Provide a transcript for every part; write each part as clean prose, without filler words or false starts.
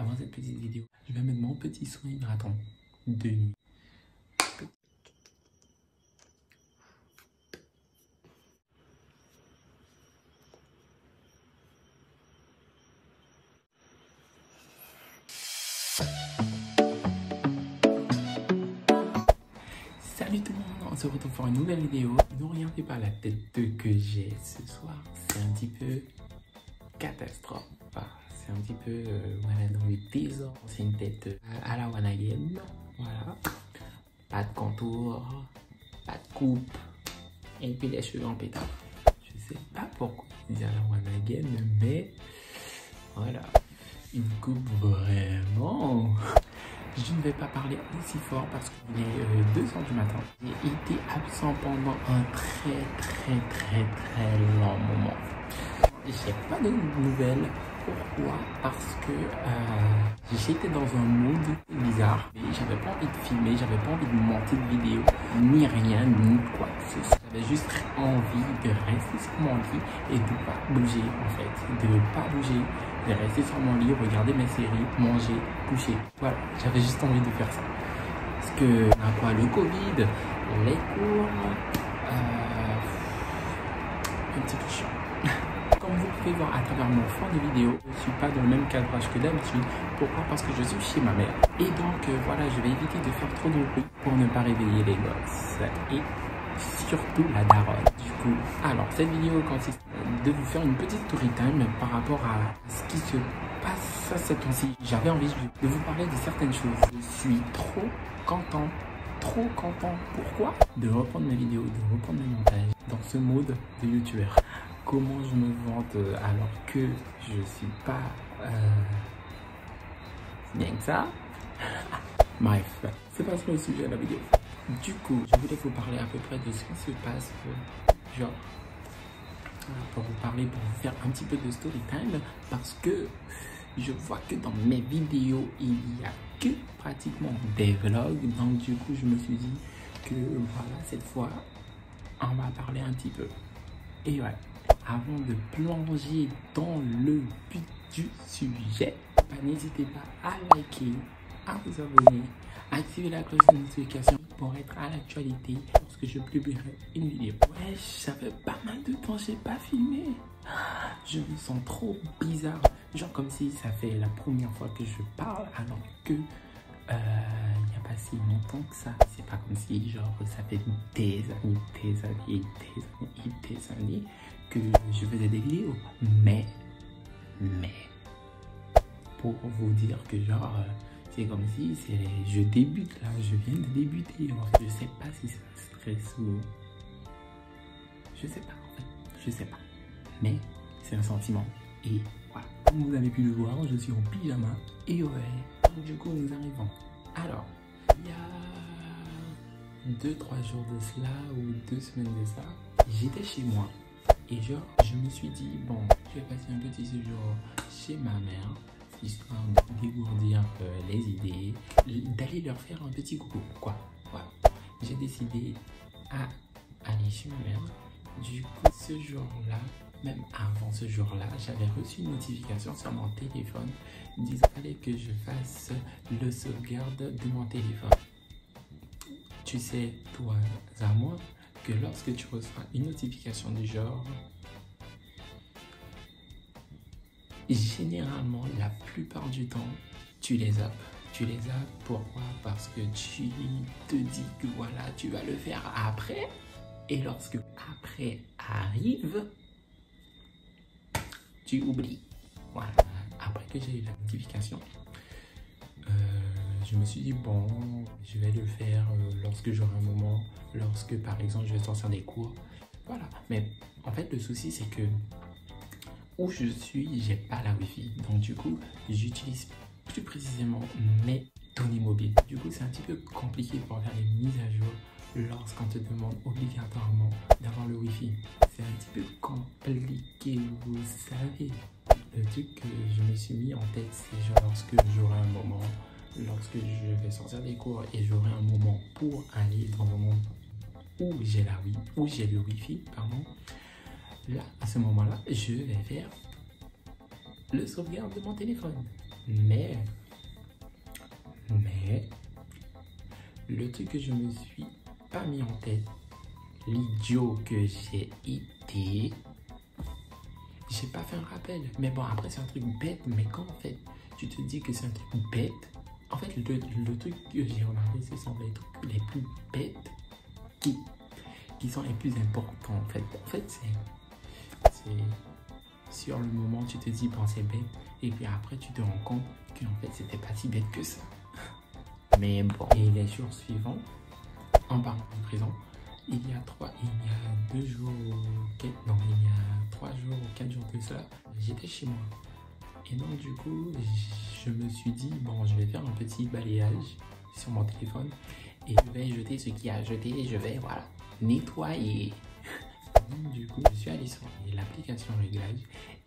avant cette petite vidéo, je vais mettre mon petit soin hydratant de nuit. Salut tout le monde, on se retrouve pour une nouvelle vidéo. Ne regardez pas la tête que j'ai ce soir, c'est un petit peu catastrophe. C'est un petit peu voilà, dans le désordre. C'est une tête à la One Again. Voilà. Pas de contour, pas de coupe. Et puis les cheveux en pétard. Je sais pas pourquoi je dis à la One Again, mais voilà. Une coupe vraiment. Je ne vais pas parler aussi fort parce qu'il est 2 h du matin. J'ai été absent pendant un très long moment. J'ai pas de nouvelles. Pourquoi? Parce que j'étais dans un mood bizarre. J'avais pas envie de filmer, j'avais pas envie de monter de vidéo, ni rien, ni quoi que ce soit. J'avais juste envie de rester sur mon lit et de pas bouger en fait. De pas bouger, de rester sur mon lit, regarder mes séries, manger, coucher. Voilà, j'avais juste envie de faire ça. Parce que, le Covid, les cours, un petit peu chiant. Comme vous pouvez voir à travers mon fond de vidéo, je ne suis pas dans le même cadrage que d'habitude. Pourquoi? Parce que je suis chez ma mère. Et donc voilà, je vais éviter de faire trop de bruit pour ne pas réveiller les gosses. Et surtout la daronne. Du coup, alors cette vidéo consiste de vous faire une petite story time par rapport à ce qui se passe ces temps-ci. J'avais envie de vous parler de certaines choses. Je suis trop content. Pourquoi? De reprendre mes vidéos, de reprendre mes montages dans ce mode de youtubeur. Comment je me vante alors que je suis pas bien que ça. Bref, c'est pas ça le sujet de la vidéo. Du coup, je voulais vous parler à peu près de ce qui se passe, genre, pour vous parler, pour vous faire un petit peu de story time, parce que je vois que dans mes vidéos, il n'y a que pratiquement des vlogs. Donc du coup, je me suis dit que voilà, cette fois, on va parler un petit peu. Et ouais, avant de plonger dans le but du sujet, n'hésitez pas à liker, à vous abonner, à activer la cloche de notification pour être à l'actualité lorsque je publierai une vidéo. Ouais, ça fait pas mal de temps que j'ai pas filmé. Je me sens trop bizarre, genre comme si ça fait la première fois que je parle alors que il n'y a pas si longtemps que ça. C'est pas comme si genre ça fait des années que je faisais des vidéos. Mais pour vous dire que genre c'est comme si je débute là, je viens de débuter. Alors, je sais pas si ça stresse ou je sais pas en fait, je sais pas. Mais c'est un sentiment. Et voilà, comme vous avez pu le voir, je suis en pyjama et ouais. Donc du coup nous arrivons. Alors, il y a 2-3 jours de cela ou 2 semaines de ça, j'étais chez moi et genre je me suis dit bon, je vais passer un petit séjour chez ma mère, histoire de dégourdir les idées, d'aller leur faire un petit coucou quoi. Voilà, j'ai décidé à aller chez ma mère. Du coup ce jour-là, même avant ce jour-là, j'avais reçu une notification sur mon téléphone disant que je fasse le sauvegarde de mon téléphone. Tu sais, toi à moi, que lorsque tu reçois une notification du genre, généralement, la plupart du temps, tu les zappes. Tu les zappes, pourquoi? Parce que tu te dis que voilà, tu vas le faire après. Et lorsque après arrive, tu oublies. Voilà. Après que j'ai eu la notification, je me suis dit bon, je vais le faire lorsque j'aurai un moment, lorsque par exemple je vais sortir des cours. Voilà. Mais en fait le souci c'est que où je suis, j'ai pas la wifi. Donc du coup, j'utilise plus précisément mes données mobiles. Du coup, c'est un petit peu compliqué pour faire les mises à jour lorsqu'on te demande obligatoirement d'avoir le wifi. C'est un petit peu compliqué, vous savez. Le truc que je me suis mis en tête, c'est genre lorsque j'aurai un moment, lorsque je vais sortir des cours et j'aurai un moment pour aller dans un monde où j'ai le wifi, pardon. Là, à ce moment-là, je vais faire le sauvegarde de mon téléphone. Mais le truc que je me suis pas mis en tête, l'idiot que j'ai été, j'ai pas fait un rappel. Mais bon, après, c'est un truc bête. Mais quand en fait, tu te dis que c'est un truc bête, en fait, le truc que j'ai remarqué, ce sont les trucs les plus bêtes qui sont les plus importants. En fait, c'est sur le moment, tu te dis, bon, c'est bête. Et puis après, tu te rends compte qu'en fait, c'était pas si bête que ça. Mais bon. Et les jours suivants, en parlant de prison, il y a 2 jours, il y a 3 jours ou 4 jours de ça, j'étais chez moi. Et donc du coup, je me suis dit, bon, je vais faire un petit balayage sur mon téléphone et je vais jeter ce qu'il y a à jeter et je vais, voilà, nettoyer. Donc du coup, je suis allé sur l'application réglage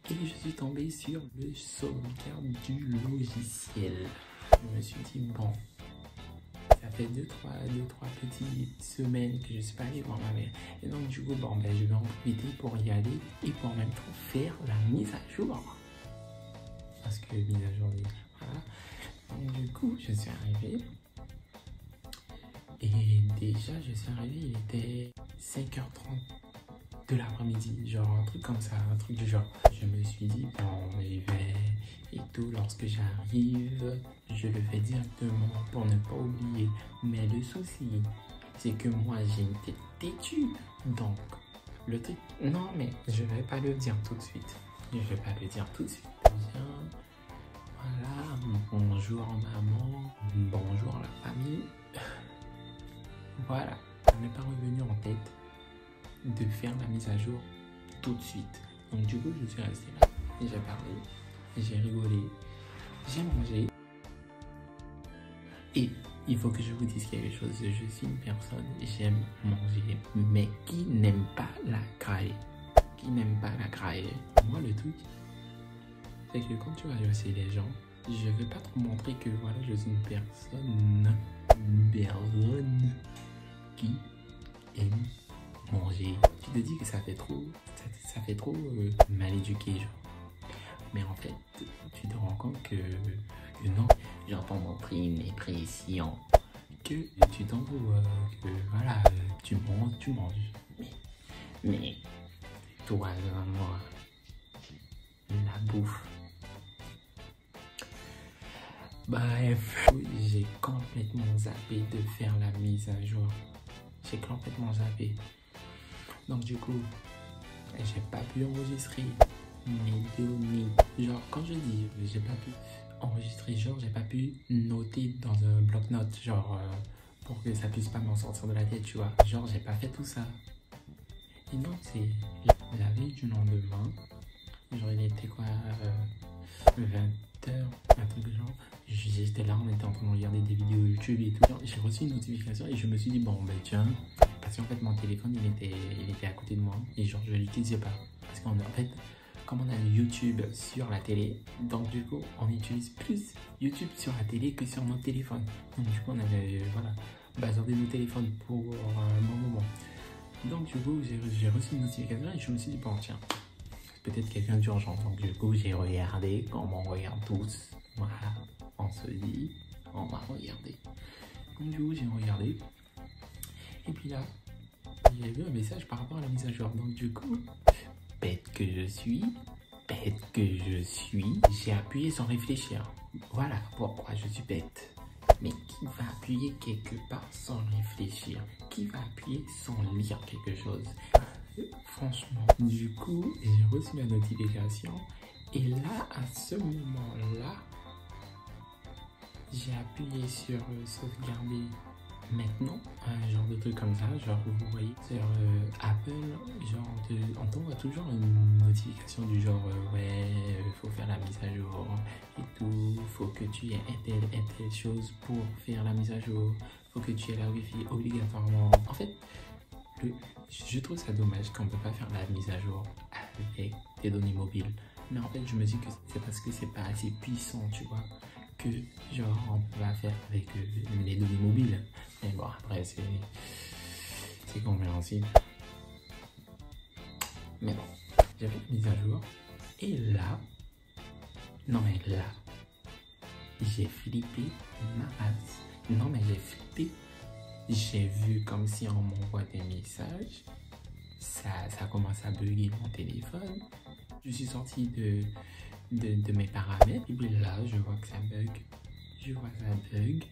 et je suis tombé sur le sauvegarde du logiciel. Je me suis dit, bon, ça fait 2-3 petites semaines que je suis pas allé voir ma mère. Et donc du coup, bon, ben, je vais en profiter pour y aller et pour en même temps faire la mise à jour. Parce que mise à jour, voilà. Donc du coup, je suis arrivé. Et déjà, je suis arrivé, il était 5h30 de l'après-midi. Genre un truc comme ça, un truc du genre. Je me suis dit, bon, j'y vais et tout. Lorsque j'arrive, je le fais directement pour ne pas oublier. Mais le souci, c'est que moi, j'ai une tête têtue. Donc, le truc... Non, mais je vais pas le dire tout de suite. Je vais pas le dire tout de suite. Bien. Voilà. Bonjour maman. Bonjour la famille. Voilà. Ça m'est pas revenu en tête de faire la mise à jour tout de suite. Donc du coup, je suis resté là. Et j'ai parlé. J'ai rigolé. J'ai mangé. Et il faut que je vous dise quelque chose. Je suis une personne, j'aime manger, mais qui n'aime pas la graille. Qui n'aime pas la graille. Moi, le truc, c'est que quand tu vas remercier les gens, je ne vais pas trop montrer que voilà, je suis une personne qui aime manger. Tu te dis que ça fait trop mal éduqué, genre. Mais en fait, tu te rends compte que non, genre pour montrer une impression, que tu t'en fous, que voilà, tu manges. Mais toi, moi, la bouffe. Bref, j'ai complètement zappé de faire la mise à jour. J'ai complètement zappé. Donc du coup, j'ai pas pu enregistrer mes données. Genre, quand je dis j'ai pas pu enregistrer, genre j'ai pas pu noter dans un bloc-notes, genre pour que ça puisse pas m'en sortir de la tête, tu vois. Genre, j'ai pas fait tout ça. Et donc, c'est la veille du lendemain. Genre, il était quoi 20h, un truc de genre. J'étais là, on était en train de regarder des vidéos YouTube et tout. J'ai reçu une notification et je me suis dit, bon, ben tiens, parce qu'en fait, mon téléphone, il était à côté de moi et genre, je l'utilisais pas. Parce qu'en fait, comme on a YouTube sur la télé, donc du coup, on utilise plus YouTube sur la télé que sur notre téléphone. Donc du coup, on avait, voilà, bazardé nos téléphones pour un bon moment. Donc du coup, j'ai reçu une notification et je me suis dit, bon, tiens, peut-être quelqu'un d'urgent. Donc du coup, j'ai regardé, comme on regarde tous, voilà, on se dit, on va regarder. Donc du coup, j'ai regardé. Et puis là, j'ai vu un message par rapport à la mise à jour. Donc du coup, bête que je suis, j'ai appuyé sans réfléchir. Voilà pourquoi je suis bête. Mais qui va appuyer quelque part sans réfléchir? Qui va appuyer sans lire quelque chose? Franchement, du coup, j'ai reçu la notification. Et là, à ce moment-là, j'ai appuyé sur sauvegarder maintenant, un genre de truc comme ça, genre vous voyez sur Apple, genre on t'envoie toujours une notification du genre ouais, faut faire la mise à jour et tout, faut que tu aies telle chose pour faire la mise à jour, faut que tu aies la Wi-Fi obligatoirement. En fait, je trouve ça dommage qu'on ne peut pas faire la mise à jour avec tes données mobiles. Mais en fait, je me dis que c'est parce que c'est pas assez puissant, tu vois, que genre on va faire avec les données mobiles. Mais bon, après c'est compréhensible. Mais bon, j'ai fait une mise à jour et là, non mais là, j'ai flippé ma race. Non mais j'ai flippé j'ai vu comme si on m'envoie des messages. Ça commence à bugger mon téléphone. Je suis sorti de mes paramètres. Et puis là, je vois que ça bug. Je vois que ça bug.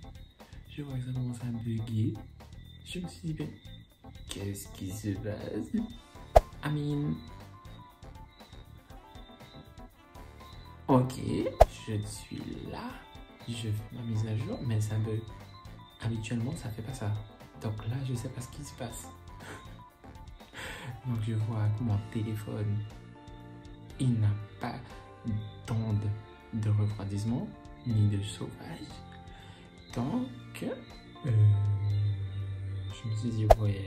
Je vois que ça commence à bugger. Je me suis dit, ben, qu'est-ce qui se passe? I mean, ok, je suis là. Je fais ma mise à jour, mais ça bug. Habituellement, ça fait pas ça. Donc là, je sais pas ce qui se passe. Donc je vois que mon téléphone, il n'a pas d'onde de refroidissement ni de chauffage. Donc, je me suis dit, ouais,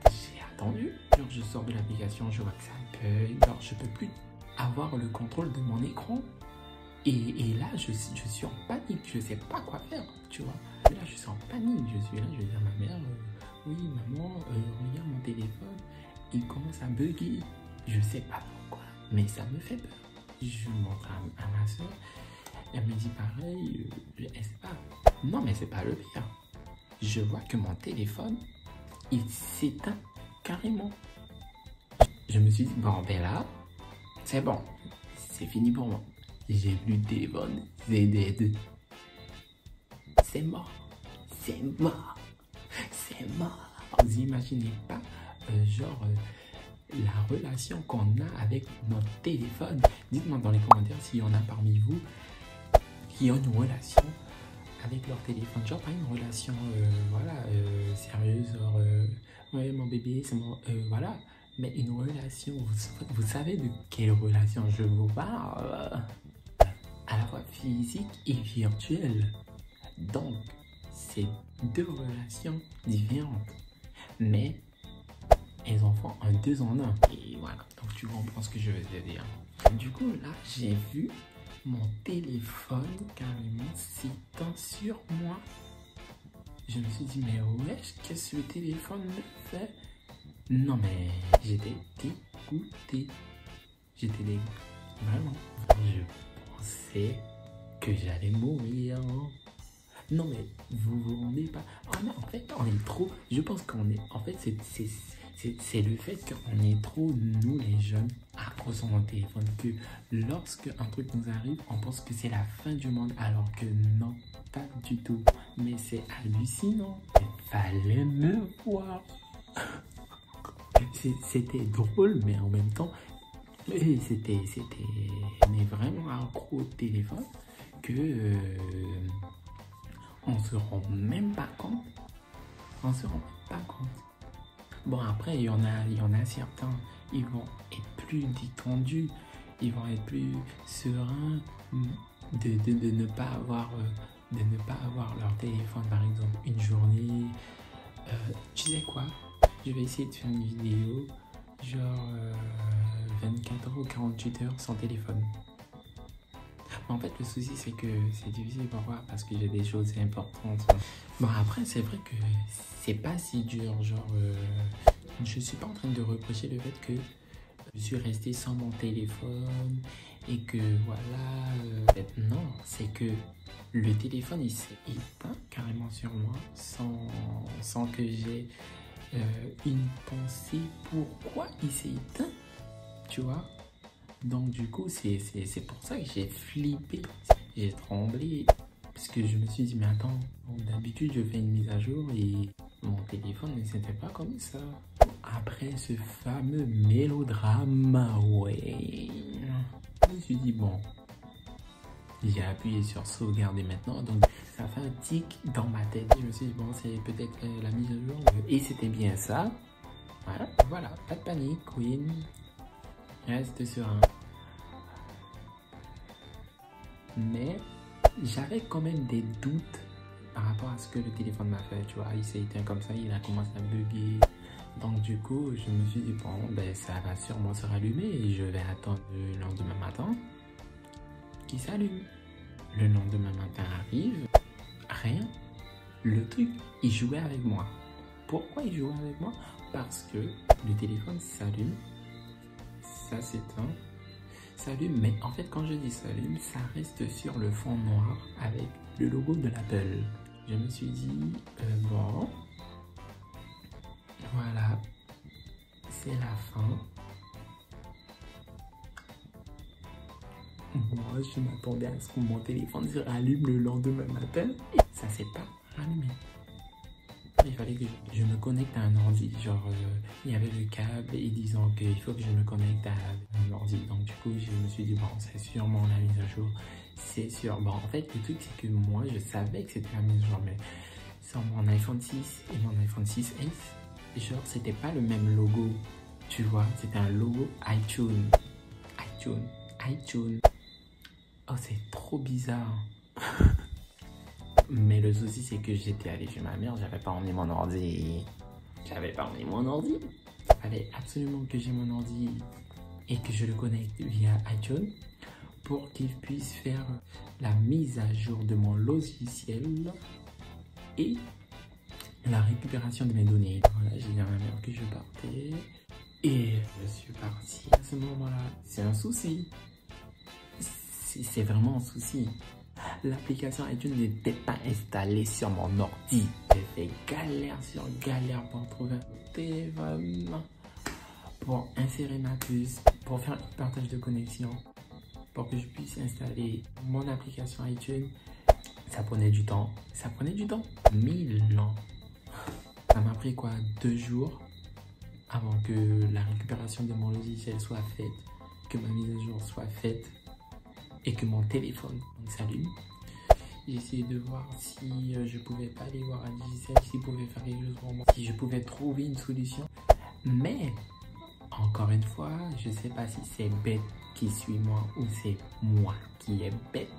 j'ai attendu. Quand je sors de l'application, je vois que ça bug. Alors je peux plus avoir le contrôle de mon écran. Et là, je suis en panique. Je sais pas quoi faire, tu vois. Et là, je suis en panique. Je suis là, je vais dire à ma mère, oui, maman, regarde mon téléphone. Il commence à bugger. Je sais pas pourquoi, mais ça me fait peur. Je montre à ma soeur. Elle me dit pareil, elle sait pas. Non, mais c'est pas le pire. Je vois que mon téléphone, il s'éteint carrément. Je me suis dit, bon, ben là, c'est bon. C'est fini pour moi. J'ai plus de téléphone. C'est dead. C'est mort. C'est mort. C'est mort. Vous imaginez pas, la relation qu'on a avec notre téléphone. Dites-moi dans les commentaires s'il y en a parmi vous qui ont une relation avec leur téléphone. Genre pas une relation, sérieuse, genre, ouais, mon bébé, c'est mon... voilà. Mais une relation, vous savez de quelle relation je vous parle? À la fois physique et virtuelle. Donc, c'est deux relations différentes. Mais elles en font un deux en un. Et voilà, donc tu comprends ce que je veux te dire. Du coup, là, j'ai vu mon téléphone carrément s'éteint sur moi. Je me suis dit, mais wesh, qu'est-ce que le téléphone me fait? Non, mais j'étais dégoûté. J'étais dégoûté. Vraiment. Je pensais que j'allais mourir. Non, mais vous vous rendez pas. Ah, mais en fait, on est trop. Je pense qu'on est. En fait, c'est le fait qu'on est trop, nous les jeunes, accros sur notre téléphone, que lorsque un truc nous arrive, on pense que c'est la fin du monde, alors que non, pas du tout. Mais c'est hallucinant. Il fallait me voir. C'était drôle, mais en même temps, c'était mais vraiment accro au téléphone que on se rend même pas compte. On se rend même pas compte. Bon, après, il y en a certains, ils vont être plus détendus, ils vont être plus sereins de ne pas avoir leur téléphone, par exemple, une journée. Tu sais quoi? Je vais essayer de faire une vidéo, genre 24 heures ou 48 heures sans téléphone. En fait, le souci, c'est que c'est difficile parfois parce que j'ai des choses importantes. Bon, après, c'est vrai que c'est pas si dur. Genre, je suis pas en train de reprocher le fait que je suis resté sans mon téléphone et que voilà. Non, c'est que le téléphone, il s'est éteint carrément sur moi sans que j'ai une pensée pourquoi il s'est éteint. Tu vois? Donc du coup, c'est pour ça que j'ai flippé, j'ai tremblé, parce que je me suis dit, mais attends, d'habitude je fais une mise à jour et mon téléphone ne s'était pas comme ça. Après ce fameux mélodrame, ouais, je me suis dit, bon, j'ai appuyé sur sauvegarder maintenant, donc ça fait un tic dans ma tête. Je me suis dit, bon, c'est peut-être la mise à jour, et c'était bien ça. Voilà, pas de panique, Queen. Reste serein. Mais j'avais quand même des doutes par rapport à ce que le téléphone m'a fait. Tu vois, il s'est éteint comme ça, il a commencé à bugger. Donc du coup, je me suis dit, bon, ben ça va sûrement se rallumer et je vais attendre le lendemain matin qu'il s'allume. Le lendemain matin arrive, rien. Le truc, il jouait avec moi. Pourquoi il jouait avec moi? Parce que le téléphone s'allume. Ça s'éteint, s'allume, mais en fait quand je dis s'allume, ça reste sur le fond noir avec le logo de l'Apple. je me suis dit, bon, voilà, c'est la fin. Moi, je m'attendais à ce que mon téléphone se rallume le lendemain matin. Et ça s'est pas rallumé. Il fallait que je me connecte à un ordi. Genre, il y avait le câble et disant qu'il faut que je me connecte à un ordi. Donc, du coup, je me suis dit, bon, c'est sûrement la mise à jour. C'est sûr. Bon, en fait, le truc, c'est que moi, je savais que c'était la mise à jour. Mais sur mon iPhone 6 et mon iPhone 6S, genre, c'était pas le même logo. Tu vois, c'était un logo iTunes. iTunes. Oh, c'est trop bizarre. Mais le souci, c'est que j'étais allé chez ma mère, j'avais pas emmené mon ordi. Il fallait absolument que j'ai mon ordi et que je le connecte via iTunes pour qu'il puisse faire la mise à jour de mon logiciel et la récupération de mes données. Voilà, j'ai dit à ma mère que je partais et je suis parti. À ce moment-là, c'est un souci. C'est vraiment un souci. L'application iTunes n'était pas installée sur mon ordi. J'ai fait galère sur galère pour trouver un téléphone, pour insérer ma puce, pour faire un partage de connexion, pour que je puisse installer mon application iTunes. Ça prenait du temps. 1000 ans. Ça m'a pris quoi, 2 jours avant que la récupération de mon logiciel soit faite, que ma mise à jour soit faite et que mon téléphone s'allume. J'ai essayé de voir si je pouvais pas aller voir un Digicel, s'il pouvait faire quelque chose pour moi, si je pouvais trouver une solution. Mais, encore une fois, je sais pas si c'est bête qui suit moi ou c'est moi qui est bête.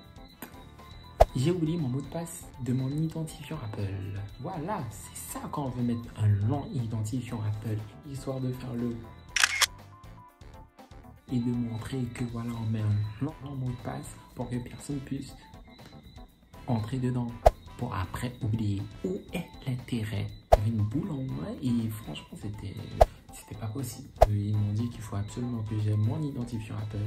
J'ai oublié mon mot de passe de mon identifiant Apple. Voilà, c'est ça quand on veut mettre un long identifiant Apple, histoire de faire le... et de montrer que voilà, on met un long mot de passe pour que personne puisse entrer dedans pour après oublier. Où est l'intérêt? J'avais une boule en moi et franchement c'était pas possible. Ils m'ont dit qu'il faut absolument que j'ai mon identifiant Apple.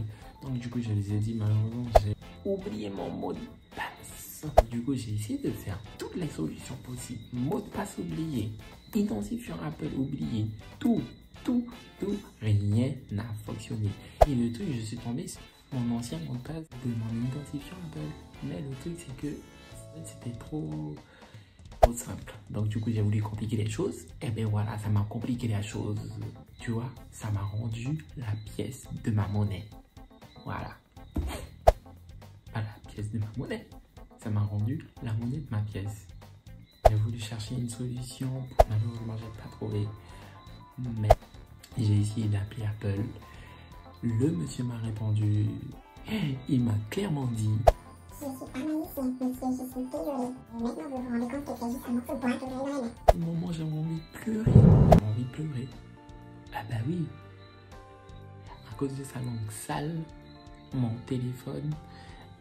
Donc du coup je les ai dit malheureusement j'ai oublié mon mot de passe. Du coup j'ai essayé de faire toutes les solutions possibles. Mot de passe oublié, identifiant Apple oublié, tout, rien n'a fonctionné. Et le truc, je suis tombé sur mon ancien mot de passe de mon identifiant Apple. Mais le truc, c'est que c'était trop simple. Donc du coup, j'ai voulu compliquer les choses. Et bien voilà, ça m'a compliqué la chose. Tu vois, ça m'a rendu la pièce de ma monnaie. Voilà. Pas la pièce de ma monnaie. Ça m'a rendu la monnaie de ma pièce. J'ai voulu chercher une solution. Malheureusement, j'ai pas trouvé. Mais j'ai essayé d'appeler Apple. Le monsieur m'a répondu. Il m'a clairement dit: je suis pas malicieuse, monsieur, je suis désolée. Maintenant, vous vous rendez compte que c'est juste un morceau de bois que je donne. Au moment, j'avais envie de pleurer. Ah bah oui. À cause de sa langue sale, mon téléphone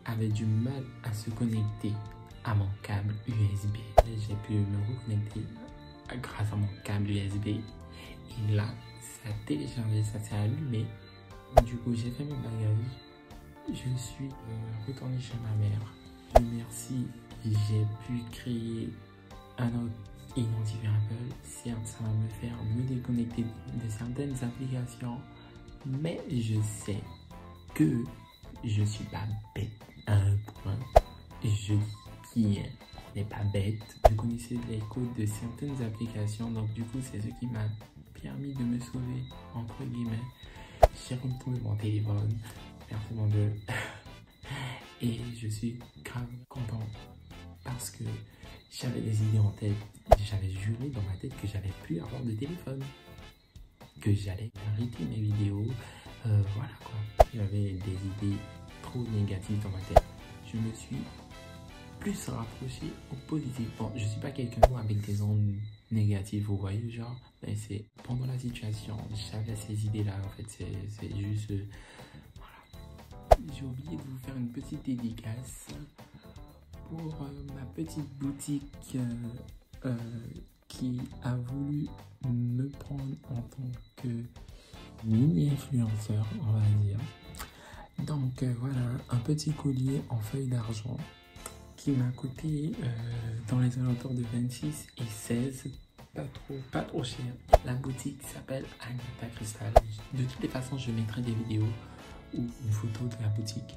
avait du mal à se connecter à mon câble USB. J'ai pu me reconnecter grâce à mon câble USB. Et là, ça a téléchargé, ça s'est allumé. Du coup, j'ai fait mes bagages. Je suis retourné chez ma mère. Dieu merci, j'ai pu créer un autre identifiant Apple. Certes, ça va me faire me déconnecter de certaines applications, mais je sais que je suis pas bête à un point. Je dis on n'est pas bête. Je connaissais les codes de certaines applications, donc du coup, c'est ce qui m'a permis de me sauver, entre guillemets. J'ai retrouvé mon téléphone. Merci mon Dieu. Et je suis grave content parce que j'avais des idées en tête. J'avais juré dans ma tête que j'allais plus avoir de téléphone, que j'allais arrêter mes vidéos. Voilà quoi. J'avais des idées trop négatives dans ma tête. Je me suis plus rapproché au positif. Bon, je suis pas quelqu'un avec des ondes négatives, vous voyez, genre, mais c'est pendant la situation, j'avais ces idées-là, en fait, c'est juste... J'ai oublié de vous faire une petite dédicace pour ma petite boutique qui a voulu me prendre en tant que mini-influenceur, on va dire. Donc voilà, un petit collier en feuille d'argent qui m'a coûté dans les alentours de 26 et 16. Pas trop cher. La boutique s'appelle Anita Crystal. De toutes les façons, je mettrai des vidéos ou une photo de la boutique.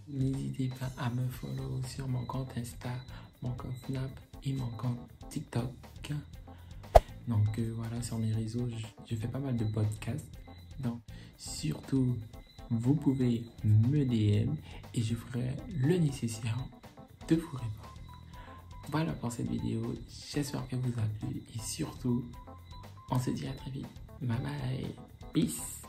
N'hésitez pas à me follow sur mon compte Insta, mon compte Snap et mon compte TikTok. Donc voilà, sur mes réseaux, je fais pas mal de podcasts. Donc surtout, vous pouvez me DM et je ferai le nécessaire de vous répondre. Voilà pour cette vidéo, j'espère qu'elle vous a plu et surtout, on se dit à très vite. Bye bye, peace.